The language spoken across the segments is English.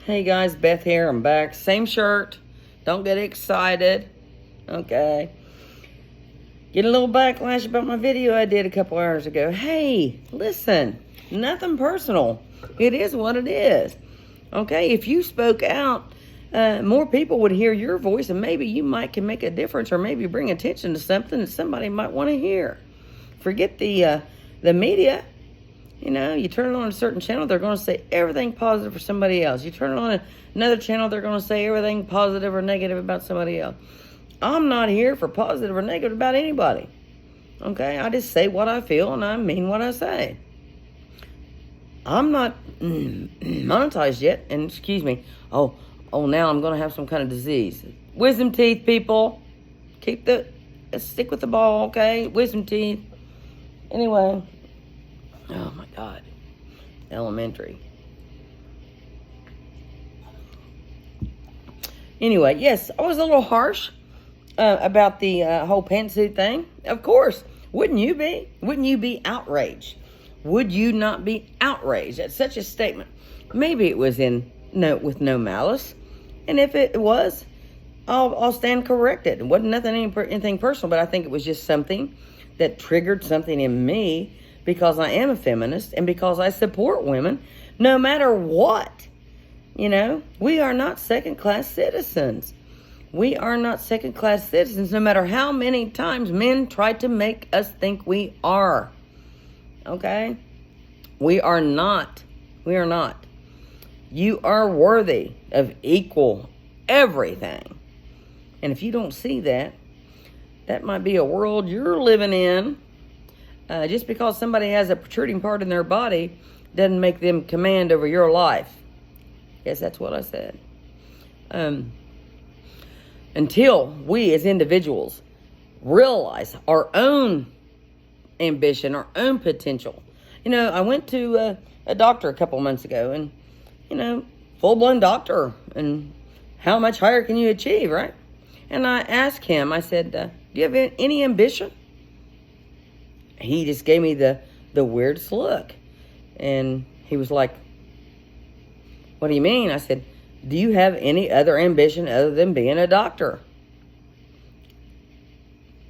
Hey guys, Beth here. I'm back. Same shirt. Don't get excited. Okay. Get a little backlash about my video I did a couple hours ago. Hey, listen. Nothing personal. It is what it is. Okay, if you spoke out, more people would hear your voice, and maybe you can make a difference, or maybe bring attention to something that somebody might want to hear. Forget the media. You know, you turn it on a certain channel, they're going to say everything positive for somebody else. You turn it on another channel, they're going to say everything positive or negative about somebody else. I'm not here for positive or negative about anybody. Okay? I just say what I feel, and I mean what I say. I'm not monetized yet, and excuse me. Oh, now I'm going to have some kind of disease. Wisdom teeth, people. Stick with the ball, okay? Wisdom teeth. Anyway. Oh my God. Elementary. Anyway, yes, I was a little harsh about the whole pantsuit thing. Of course. Wouldn't you be? Wouldn't you be outraged? Would you not be outraged at such a statement? Maybe it was with no malice. And if it was, I'll stand corrected. It wasn't anything personal, but I think it was just something that triggered something in me, because I am a feminist and because I support women no matter what. You know, we are not second-class citizens. We are not second-class citizens, no matter how many times men try to make us think we are. Okay? We are not. We are not. You are worthy of equal everything. And if you don't see that, that might be a world you're living in. Just because somebody has a protruding part in their body doesn't make them command over your life. Yes, that's what I said. Until we as individuals realize our own ambition, our own potential. You know, I went to a doctor a couple months ago, and, you know, full-blown doctor, and how much higher can you achieve, right? And I asked him, I said, do you have any ambition? He just gave me the weirdest look. And he was like, what do you mean? I said, do you have any other ambition other than being a doctor?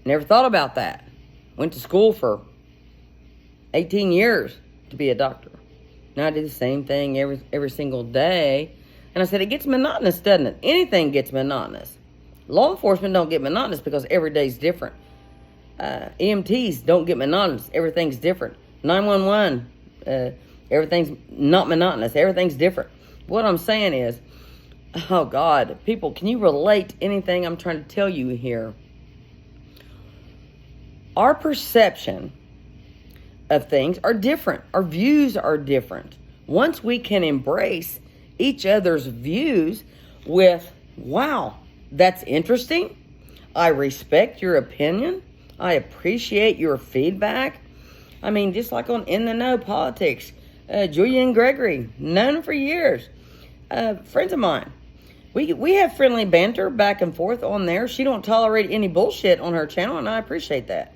Never thought about that. Went to school for 18 years to be a doctor. Now I do the same thing every single day. And I said, it gets monotonous, doesn't it? Anything gets monotonous. Law enforcement don't get monotonous because every day's different. EMTs don't get monotonous. Everything's different. 911, everything's not monotonous. Everything's different. What I'm saying is, oh God, people, can you relate anything I'm trying to tell you here? Our perception of things are different. Our views are different. Once we can embrace each other's views with, wow, that's interesting. I respect your opinion. I appreciate your feedback. I mean, just like on In the Know Politics, Julian Gregory, known him for years. Friends of mine. We have friendly banter back and forth on there. She don't tolerate any bullshit on her channel, and I appreciate that.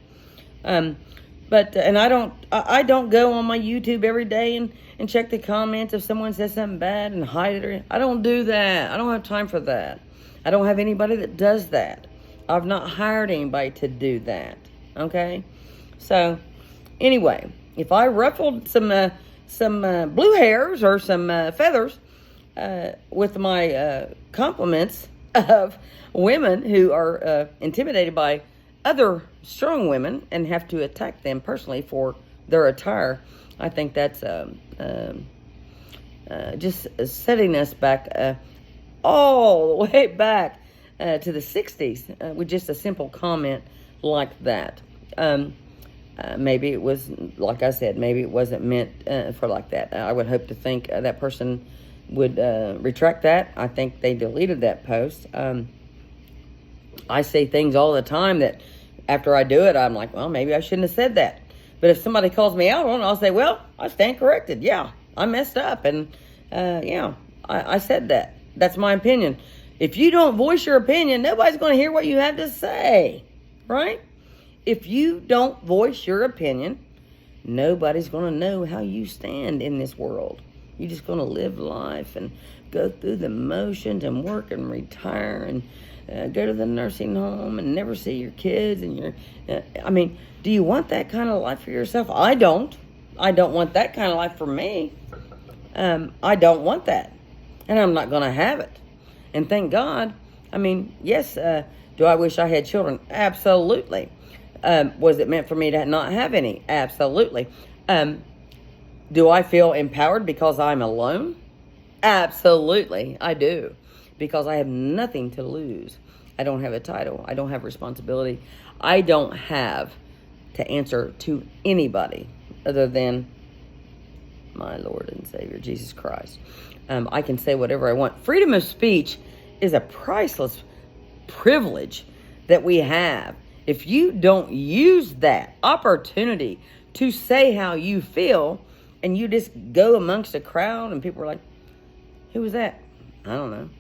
But I don't go on my YouTube every day and check the comments if someone says something bad and hide it. I don't do that. I don't have time for that. I don't have anybody that does that. I've not hired anybody to do that, okay? So, anyway, if I ruffled some blue hairs or some feathers with my compliments of women who are intimidated by other strong women and have to attack them personally for their attire, I think that's just setting us back all the way back to the 60s with just a simple comment like that. Maybe it was, like I said, maybe it wasn't meant for like that. I would hope to think that person would retract that. I think they deleted that post. I say things all the time that after I do it, I'm like, well, maybe I shouldn't have said that. But if somebody calls me out on it, I'll say, well, I stand corrected. Yeah, I messed up. And, I said that. That's my opinion. If you don't voice your opinion, nobody's going to hear what you have to say, right? If you don't voice your opinion, nobody's going to know how you stand in this world. You're just going to live life and go through the motions and work and retire and go to the nursing home and never see your kids. And do you want that kind of life for yourself? I don't. I don't want that kind of life for me. I don't want that. And I'm not going to have it. And thank God. Yes, do I wish I had children? Absolutely. Was it meant for me to not have any? Absolutely. Do I feel empowered because I'm alone? Absolutely, I do. Because I have nothing to lose. I don't have a title. I don't have responsibility. I don't have to answer to anybody other than my Lord and Savior, Jesus Christ. I can say whatever I want. Freedom of speech is a priceless privilege that we have. If you don't use that opportunity to say how you feel, and you just go amongst a crowd and people are like, who was that? I don't know.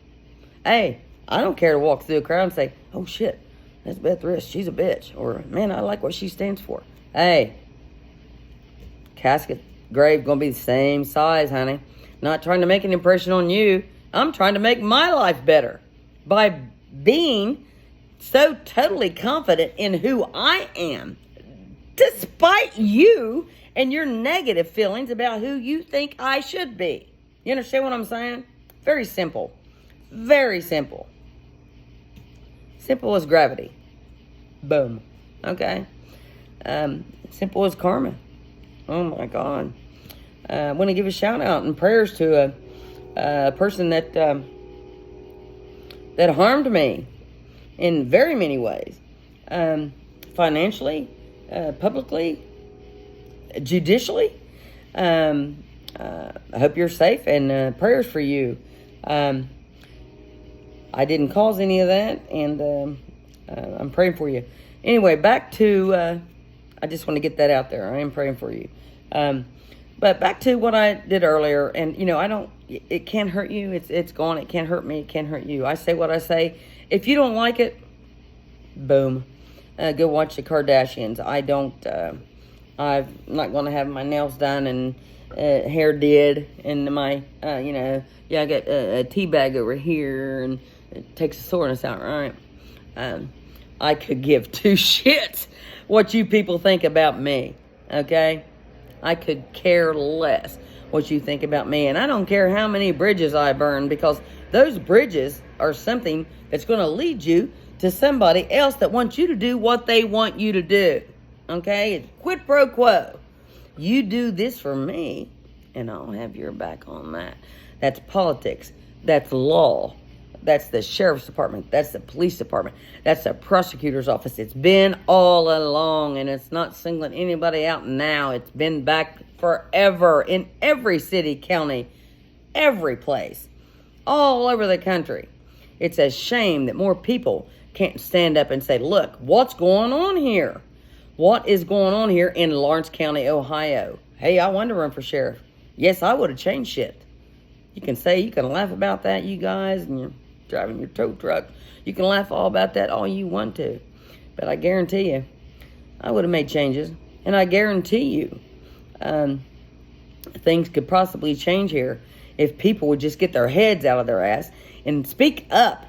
Hey, I don't care to walk through a crowd and say, oh shit, that's Beth Rist, she's a bitch. Or, man, I like what she stands for. Hey, casket, grave gonna be the same size, honey. Not trying to make an impression on you. I'm trying to make my life better by being so totally confident in who I am, despite you and your negative feelings about who you think I should be. You understand what I'm saying? Very simple. Very simple. Simple as gravity. Boom. Okay? Simple as karma. Oh my God. I want to give a shout out and prayers to a person that harmed me in very many ways. Financially, publicly, judicially. I hope you're safe, and prayers for you. I didn't cause any of that, and I'm praying for you. Anyway, back to, I just want to get that out there. I am praying for you. But back to what I did earlier, and it can't hurt you. It's gone. It can't hurt me. It can't hurt you. I say what I say. If you don't like it, boom. Go watch the Kardashians. I'm not going to have my nails done and hair did, and my, I got a tea bag over here, and it takes the soreness out, right? I could give two shits what you people think about me, okay? I could care less what you think about me, and I don't care how many bridges I burn, because those bridges are something that's going to lead you to somebody else that wants you to do what they want you to do, okay? It's quid pro quo. You do this for me, and I'll have your back on that. That's politics. That's law. That's the sheriff's department. That's the police department. That's the prosecutor's office. It's been all along, and it's not singling anybody out now. It's been back forever in every city, county, every place, all over the country. It's a shame that more people can't stand up and say, look, what's going on here? What is going on here in Lawrence County, Ohio? Hey, I wanted to run for sheriff. Yes, I would have changed shit. You can laugh about that, you guys, and you're driving your tow truck. You can laugh all about that all you want to. But I guarantee you, I would have made changes. And I guarantee you, things could possibly change here if people would just get their heads out of their ass and speak up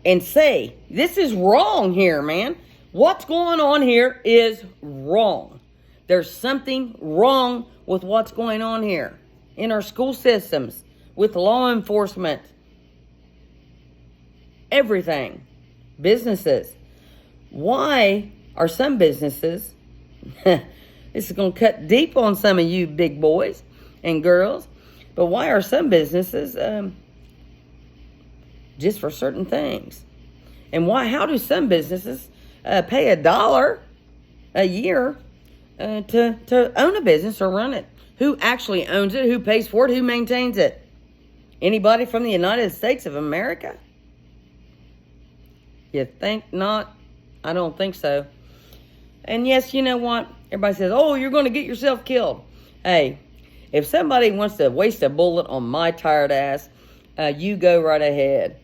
and say, this is wrong here, man. What's going on here is wrong. There's something wrong with what's going on here in our school systems, with law enforcement, everything, businesses. Why are some businesses, this is going to cut deep on some of you big boys and girls, but why are some businesses just for certain things? And how do some businesses pay $1 a year to own a business or run it? Who actually owns it? Who pays for it? Who maintains it? Anybody from the United States of America? You think not? I don't think so. And yes, you know what? Everybody says, oh, you're going to get yourself killed. Hey, if somebody wants to waste a bullet on my tired ass, you go right ahead.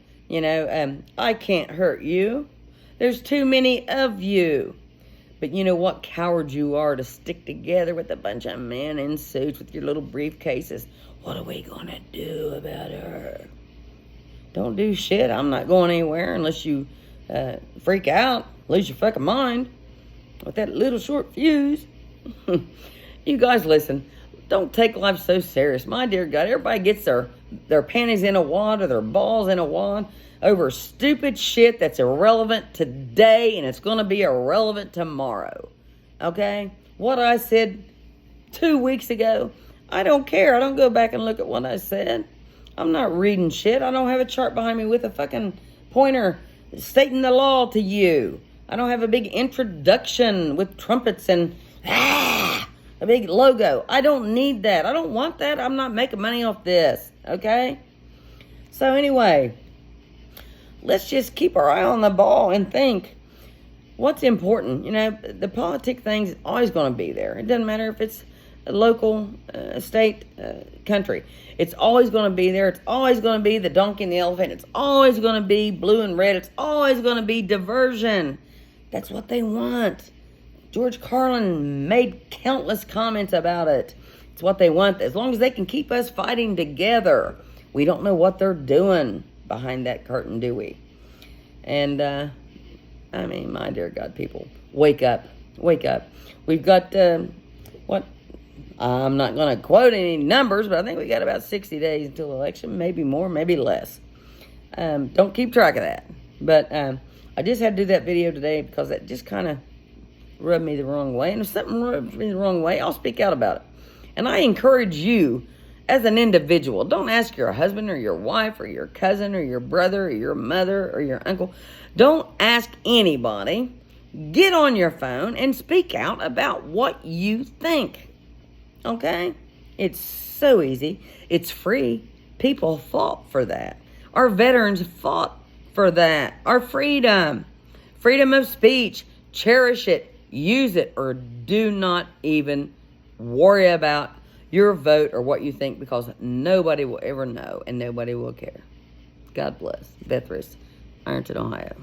I can't hurt you. There's too many of you. But you know what cowards you are to stick together with a bunch of men in suits with your little briefcases What are we going to do about her? Don't do shit. I'm not going anywhere unless you freak out, lose your fucking mind with that little short fuse. You guys listen. Don't take life so serious. My dear God, everybody gets their panties in a wad or their balls in a wad over stupid shit that's irrelevant today, and it's going to be irrelevant tomorrow. Okay? What I said 2 weeks ago, I don't care. I don't go back and look at what I said. I'm not reading shit. I don't have a chart behind me with a fucking pointer stating the law to you. I don't have a big introduction with trumpets and a big logo. I don't need that. I don't want that. I'm not making money off this. Okay? So anyway, let's just keep our eye on the ball and think what's important. You know, the politic thing's always going to be there. It doesn't matter if it's a local, state, country. It's always going to be there. It's always going to be the donkey and the elephant. It's always going to be blue and red. It's always going to be diversion. That's what they want. George Carlin made countless comments about it. It's what they want. As long as they can keep us fighting together. We don't know what they're doing behind that curtain, do we? And, I mean, my dear God, people, wake up. Wake up. We've got, I'm not going to quote any numbers, but I think we got about 60 days until election. Maybe more, maybe less. Don't keep track of that. But I just had to do that video today because that just kind of rubbed me the wrong way. And if something rubs me the wrong way, I'll speak out about it. And I encourage you as an individual, don't ask your husband or your wife or your cousin or your brother or your mother or your uncle. Don't ask anybody. Get on your phone and speak out about what you think. Okay? It's so easy. It's free. People fought for that. Our veterans fought for that. Our freedom. Freedom of speech. Cherish it. Use it, or do not even worry about your vote or what you think, because nobody will ever know and nobody will care. God bless. Beth Riss, Ironton, Ohio.